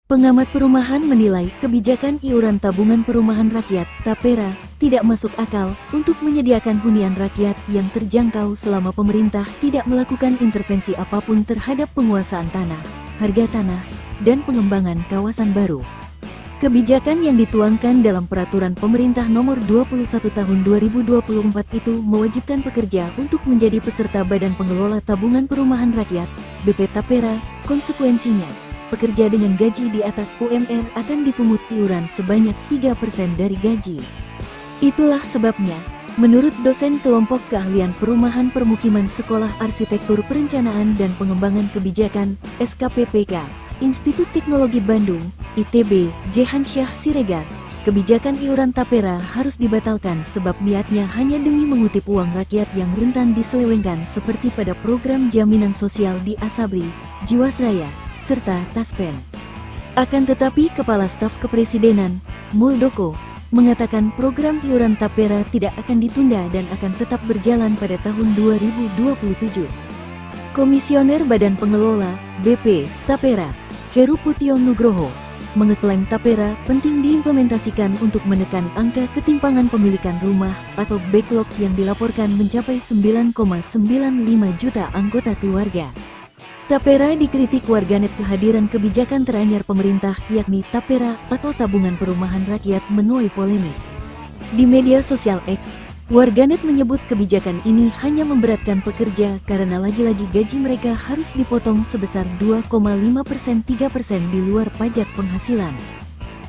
Pengamat perumahan menilai kebijakan iuran tabungan perumahan rakyat (TAPERA) tidak masuk akal untuk menyediakan hunian rakyat yang terjangkau selama pemerintah tidak melakukan intervensi apapun terhadap penguasaan tanah, harga tanah, dan pengembangan kawasan baru. Kebijakan yang dituangkan dalam Peraturan Pemerintah Nomor 21 Tahun 2024 itu mewajibkan pekerja untuk menjadi peserta Badan Pengelola Tabungan Perumahan Rakyat (BP TAPERA). Konsekuensinya, pekerja dengan gaji di atas UMR akan dipungut iuran sebanyak 3% dari gaji. Itulah sebabnya, menurut dosen kelompok keahlian perumahan permukiman Sekolah Arsitektur Perencanaan dan Pengembangan Kebijakan (SKPPK) Institut Teknologi Bandung, ITB, Jehansyah Siregar, kebijakan iuran TAPERA harus dibatalkan sebab niatnya hanya demi mengutip uang rakyat yang rentan diselewengkan seperti pada program jaminan sosial di Asabri, Jiwasraya, serta Taspen. Akan tetapi Kepala Staf Kepresidenan, Muldoko, mengatakan program iuran TAPERA tidak akan ditunda dan akan tetap berjalan pada tahun 2027. Komisioner Badan Pengelola, BP, TAPERA, Heru Putio Nugroho, mengeklaim TAPERA penting diimplementasikan untuk menekan angka ketimpangan pemilikan rumah atau backlog yang dilaporkan mencapai 9,95 juta anggota keluarga. TAPERA dikritik warganet kehadiran kebijakan teranyar pemerintah yakni TAPERA atau Tabungan Perumahan Rakyat menuai polemik. Di media sosial X, warganet menyebut kebijakan ini hanya memberatkan pekerja karena lagi-lagi gaji mereka harus dipotong sebesar 2,5% 3% di luar pajak penghasilan.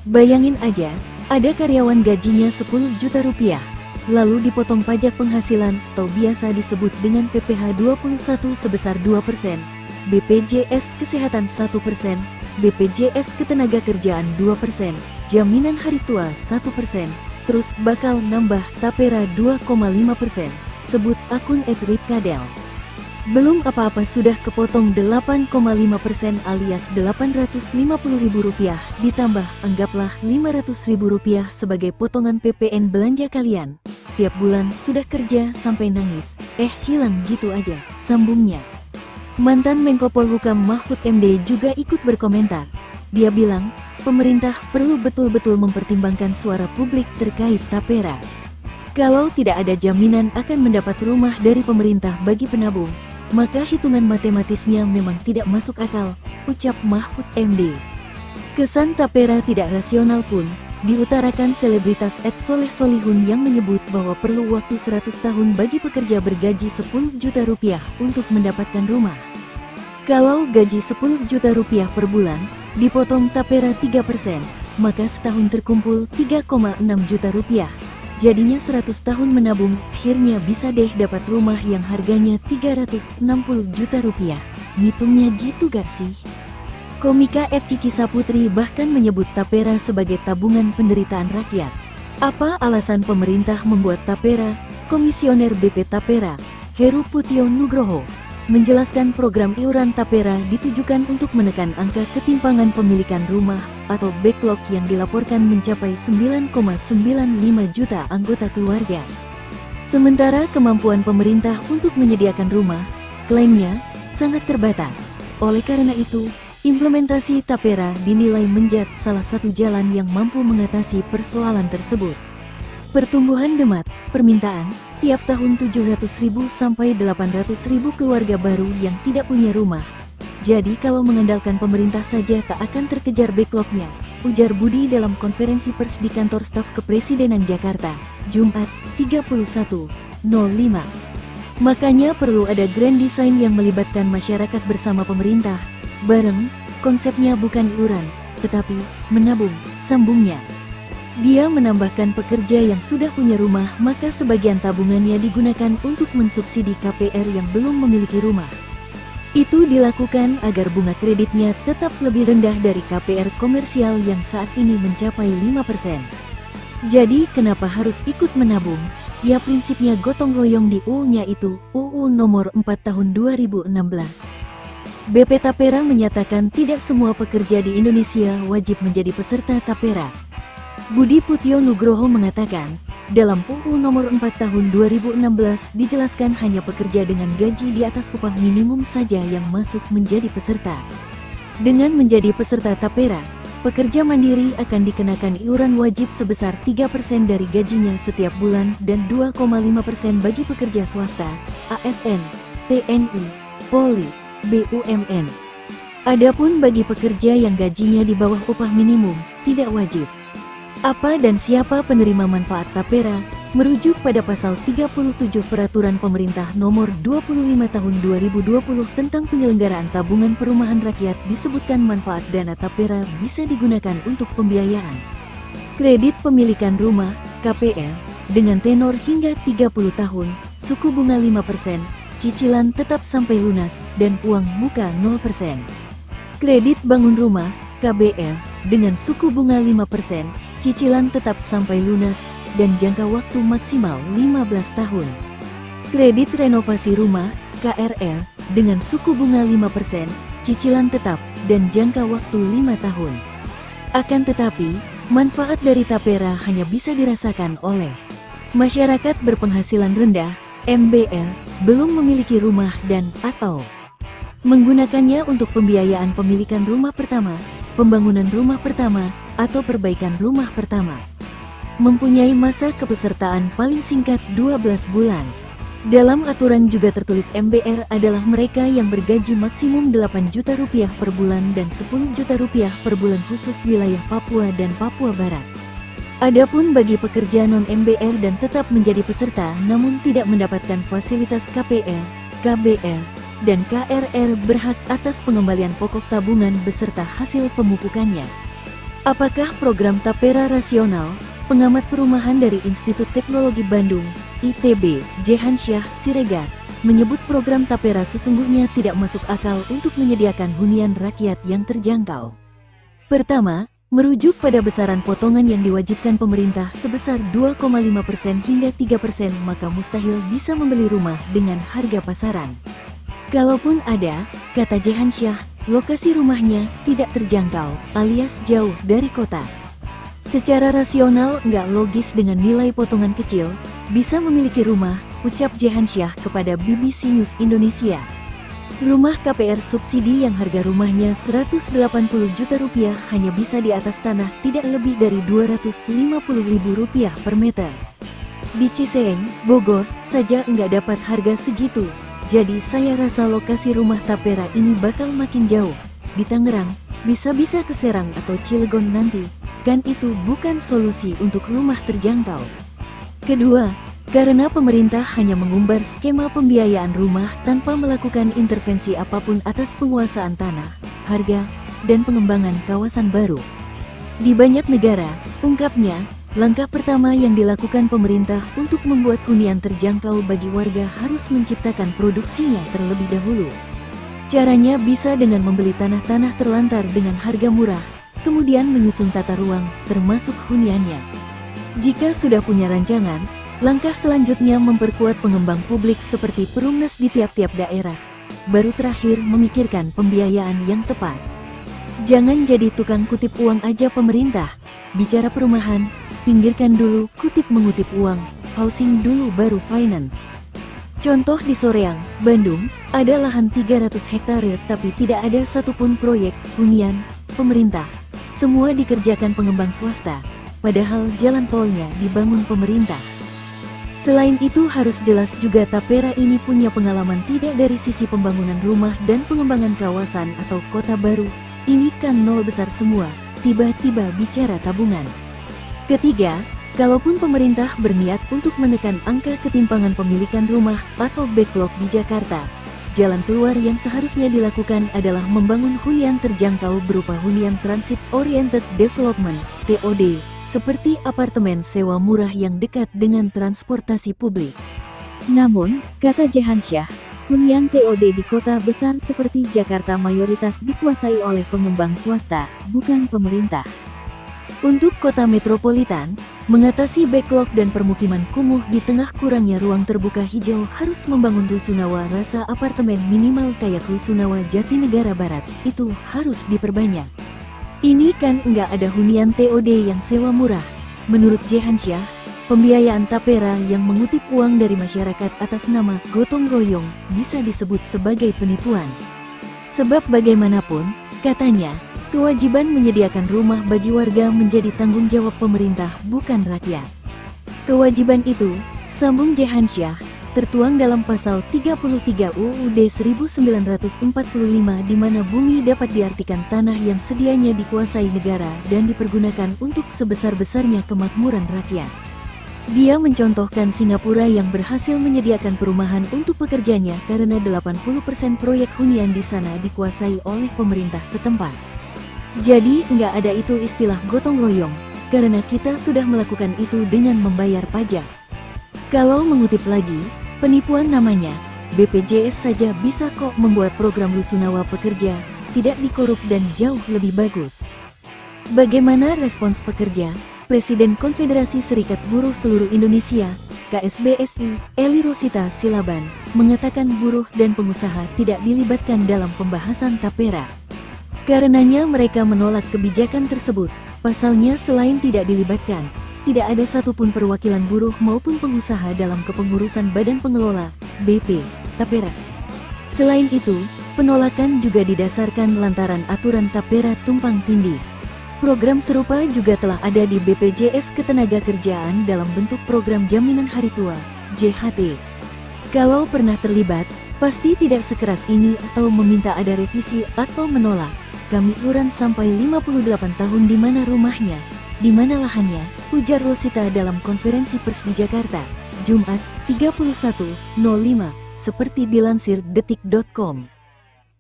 Bayangin aja, ada karyawan gajinya 10 juta rupiah, lalu dipotong pajak penghasilan atau biasa disebut dengan PPh 21 sebesar 2%. BPJS Kesehatan 1%, BPJS Ketenagakerjaan 2%, Jaminan Hari Tua 1%, terus bakal nambah TAPERA 2,5%, sebut akun @ripkadel. Belum apa-apa sudah kepotong 8,5% alias Rp850.000, ditambah anggaplah Rp500.000 sebagai potongan PPN belanja kalian. Tiap bulan sudah kerja sampai nangis, hilang gitu aja, sambungnya. Mantan Menko Polhukam Mahfud MD juga ikut berkomentar. Dia bilang, pemerintah perlu betul-betul mempertimbangkan suara publik terkait TAPERA. Kalau tidak ada jaminan akan mendapat rumah dari pemerintah bagi penabung, maka hitungan matematisnya memang tidak masuk akal, ucap Mahfud MD. Kesan TAPERA tidak rasional pun diutarakan selebritas @Soleh Solihun yang menyebut bahwa perlu waktu 100 tahun bagi pekerja bergaji 10 juta rupiah untuk mendapatkan rumah. Kalau gaji 10 juta rupiah per bulan, dipotong TAPERA 3%, maka setahun terkumpul 3,6 juta rupiah. Jadinya 100 tahun menabung, akhirnya bisa deh dapat rumah yang harganya 360 juta rupiah. Ngitungnya gitu gak sih? Komika @Kiki Saputri bahkan menyebut TAPERA sebagai tabungan penderitaan rakyat. Apa alasan pemerintah membuat TAPERA? Komisioner BP TAPERA, Heru Putio Nugroho, menjelaskan program iuran TAPERA ditujukan untuk menekan angka ketimpangan pemilikan rumah atau backlog yang dilaporkan mencapai 9,95 juta anggota keluarga. Sementara kemampuan pemerintah untuk menyediakan rumah, klaimnya, sangat terbatas. Oleh karena itu, implementasi TAPERA dinilai menjadi salah satu jalan yang mampu mengatasi persoalan tersebut. Pertumbuhan demat, permintaan, tiap tahun 700.000 sampai 800.000 keluarga baru yang tidak punya rumah. Jadi kalau mengandalkan pemerintah saja tak akan terkejar backlognya, ujar Budi dalam konferensi pers di kantor staf kepresidenan Jakarta, Jumat, 31/05. Makanya perlu ada grand design yang melibatkan masyarakat bersama pemerintah, bareng, konsepnya bukan iuran, tetapi menabung, sambungnya. Dia menambahkan pekerja yang sudah punya rumah maka sebagian tabungannya digunakan untuk mensubsidi KPR yang belum memiliki rumah. Itu dilakukan agar bunga kreditnya tetap lebih rendah dari KPR komersial yang saat ini mencapai 5%. Jadi kenapa harus ikut menabung? Ya prinsipnya gotong royong di UU-nya itu, UU Nomor 4 Tahun 2016. BP TAPERA menyatakan tidak semua pekerja di Indonesia wajib menjadi peserta TAPERA. Budi Putio Nugroho mengatakan, dalam UU Nomor 4 Tahun 2016 dijelaskan hanya pekerja dengan gaji di atas upah minimum saja yang masuk menjadi peserta. Dengan menjadi peserta TAPERA, Pekerja mandiri akan dikenakan iuran wajib sebesar 3% dari gajinya setiap bulan dan 2,5% bagi pekerja swasta, ASN, TNI, Polri, BUMN. Adapun bagi pekerja yang gajinya di bawah upah minimum, tidak wajib. Apa dan siapa penerima manfaat Tapera? Merujuk pada pasal 37 Peraturan Pemerintah Nomor 25 Tahun 2020 tentang penyelenggaraan tabungan perumahan rakyat disebutkan manfaat dana Tapera bisa digunakan untuk pembiayaan kredit pemilikan rumah, KPR, dengan tenor hingga 30 tahun, suku bunga 5%, cicilan tetap sampai lunas, dan uang muka 0%. Kredit bangun rumah, KBR, dengan suku bunga 5%, cicilan tetap sampai lunas, dan jangka waktu maksimal 15 tahun. Kredit renovasi rumah, KRR, dengan suku bunga 5%, cicilan tetap, dan jangka waktu 5 tahun. Akan tetapi, manfaat dari Tapera hanya bisa dirasakan oleh masyarakat berpenghasilan rendah, MBR, belum memiliki rumah dan atau menggunakannya untuk pembiayaan pemilikan rumah pertama, pembangunan rumah pertama, atau perbaikan rumah pertama. Mempunyai masa kepesertaan paling singkat 12 bulan. Dalam aturan juga tertulis MBR adalah mereka yang bergaji maksimum 8 juta rupiah per bulan dan 10 juta rupiah per bulan khusus wilayah Papua dan Papua Barat. Adapun bagi pekerja non-MBR dan tetap menjadi peserta namun tidak mendapatkan fasilitas KPR, KBR, dan KRR berhak atas pengembalian pokok tabungan beserta hasil pemupukannya. Apakah program Tapera rasional? Pengamat perumahan dari Institut Teknologi Bandung, ITB, Jehansyah Siregar, menyebut program Tapera sesungguhnya tidak masuk akal untuk menyediakan hunian rakyat yang terjangkau. Pertama, merujuk pada besaran potongan yang diwajibkan pemerintah sebesar 2,5% hingga 3%, maka mustahil bisa membeli rumah dengan harga pasaran. Kalaupun ada, kata Jehansyah, lokasi rumahnya tidak terjangkau, alias jauh dari kota. Secara rasional nggak logis dengan nilai potongan kecil, bisa memiliki rumah, ucap Jehansyah kepada BBC News Indonesia. Rumah KPR subsidi yang harga rumahnya 180 juta rupiah hanya bisa di atas tanah tidak lebih dari 250.000 rupiah per meter. Di Ciseeng, Bogor, saja nggak dapat harga segitu. Jadi saya rasa lokasi rumah Tapera ini bakal makin jauh. Di Tangerang, bisa-bisa ke Serang atau Cilegon nanti. Kan itu bukan solusi untuk rumah terjangkau. Kedua, karena pemerintah hanya mengumbar skema pembiayaan rumah tanpa melakukan intervensi apapun atas penguasaan tanah, harga, dan pengembangan kawasan baru. Di banyak negara, ungkapnya, langkah pertama yang dilakukan pemerintah untuk membuat hunian terjangkau bagi warga harus menciptakan produksinya terlebih dahulu. Caranya bisa dengan membeli tanah-tanah terlantar dengan harga murah, kemudian menyusun tata ruang, termasuk huniannya. Jika sudah punya rancangan, langkah selanjutnya memperkuat pengembang publik seperti Perumnas di tiap-tiap daerah. Baru terakhir memikirkan pembiayaan yang tepat. Jangan jadi tukang kutip uang aja pemerintah. Bicara perumahan, pinggirkan dulu kutip mengutip uang, housing dulu baru finance. Contoh di Soreang, Bandung, ada lahan 300 hektare tapi tidak ada satupun proyek hunian pemerintah. Semua dikerjakan pengembang swasta, padahal jalan tolnya dibangun pemerintah. Selain itu harus jelas juga Tapera ini punya pengalaman tidak dari sisi pembangunan rumah dan pengembangan kawasan atau kota baru. Ini kan nol besar semua, tiba-tiba bicara tabungan. Ketiga, kalaupun pemerintah berniat untuk menekan angka ketimpangan pemilikan rumah atau backlog di Jakarta, jalan keluar yang seharusnya dilakukan adalah membangun hunian terjangkau berupa hunian Transit Oriented Development, TOD, seperti apartemen sewa murah yang dekat dengan transportasi publik. Namun, kata Jehansyah, hunian TOD di kota besar seperti Jakarta mayoritas dikuasai oleh pengembang swasta, bukan pemerintah. Untuk kota metropolitan, mengatasi backlog dan permukiman kumuh di tengah kurangnya ruang terbuka hijau harus membangun rusunawa rasa apartemen minimal kayak rusunawa Jatinegara Barat, itu harus diperbanyak. Ini kan nggak ada hunian TOD yang sewa murah. Menurut Jehansyah, pembiayaan Tapera yang mengutip uang dari masyarakat atas nama gotong royong bisa disebut sebagai penipuan. Sebab bagaimanapun, katanya, Kewajiban menyediakan rumah bagi warga menjadi tanggung jawab pemerintah, bukan rakyat. Kewajiban itu, sambung Jehansyah, tertuang dalam pasal 33 UUD 1945 di mana bumi dapat diartikan tanah yang sedianya dikuasai negara dan dipergunakan untuk sebesar-besarnya kemakmuran rakyat. Dia mencontohkan Singapura yang berhasil menyediakan perumahan untuk pekerjanya karena 80% proyek hunian di sana dikuasai oleh pemerintah setempat. Jadi, nggak ada itu istilah gotong royong, karena kita sudah melakukan itu dengan membayar pajak. Kalau mengutip lagi, penipuan namanya, BPJS saja bisa kok membuat program Rusunawa Pekerja, tidak dikorup dan jauh lebih bagus. Bagaimana respons pekerja? Presiden Konfederasi Serikat Buruh Seluruh Indonesia, KSBSI, Eli Rosita Silaban, mengatakan buruh dan pengusaha tidak dilibatkan dalam pembahasan tapera. Karenanya mereka menolak kebijakan tersebut. Pasalnya selain tidak dilibatkan, tidak ada satupun perwakilan buruh maupun pengusaha dalam kepengurusan Badan Pengelola, BP, Tapera. Selain itu, penolakan juga didasarkan lantaran aturan tapera tumpang tindih. Program serupa juga telah ada di BPJS Ketenagakerjaan dalam bentuk program Jaminan Hari Tua, JHT. Kalau pernah terlibat, pasti tidak sekeras ini atau meminta ada revisi atau menolak. Kami iuran sampai 58 tahun di mana rumahnya, di mana lahannya, ujar Rosita dalam konferensi pers di Jakarta, Jumat, 31.05, seperti dilansir detik.com.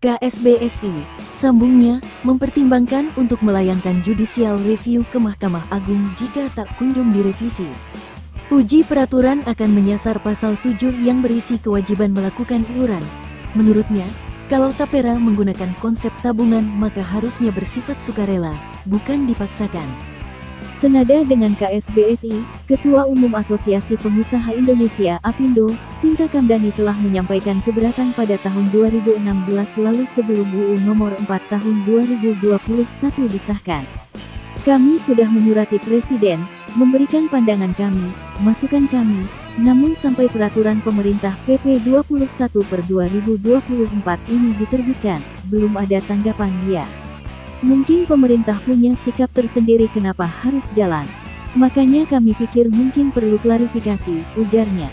KSBSI, sambungnya, mempertimbangkan untuk melayangkan judicial review ke Mahkamah Agung jika tak kunjung direvisi. Uji peraturan akan menyasar pasal 7 yang berisi kewajiban melakukan iuran. Menurutnya, kalau tapera menggunakan konsep tabungan maka harusnya bersifat sukarela, bukan dipaksakan. Senada dengan KSBSI, Ketua Umum Asosiasi Pengusaha Indonesia APindo, Sinta Kamdani telah menyampaikan keberatan pada tahun 2016 lalu sebelum UU Nomor 4 Tahun 2021 disahkan. Kami sudah menyurati Presiden, memberikan pandangan kami, masukan kami, namun sampai peraturan pemerintah PP 21/2024 ini diterbitkan, belum ada tanggapan dia. Mungkin pemerintah punya sikap tersendiri kenapa harus jalan. Makanya kami pikir mungkin perlu klarifikasi, ujarnya.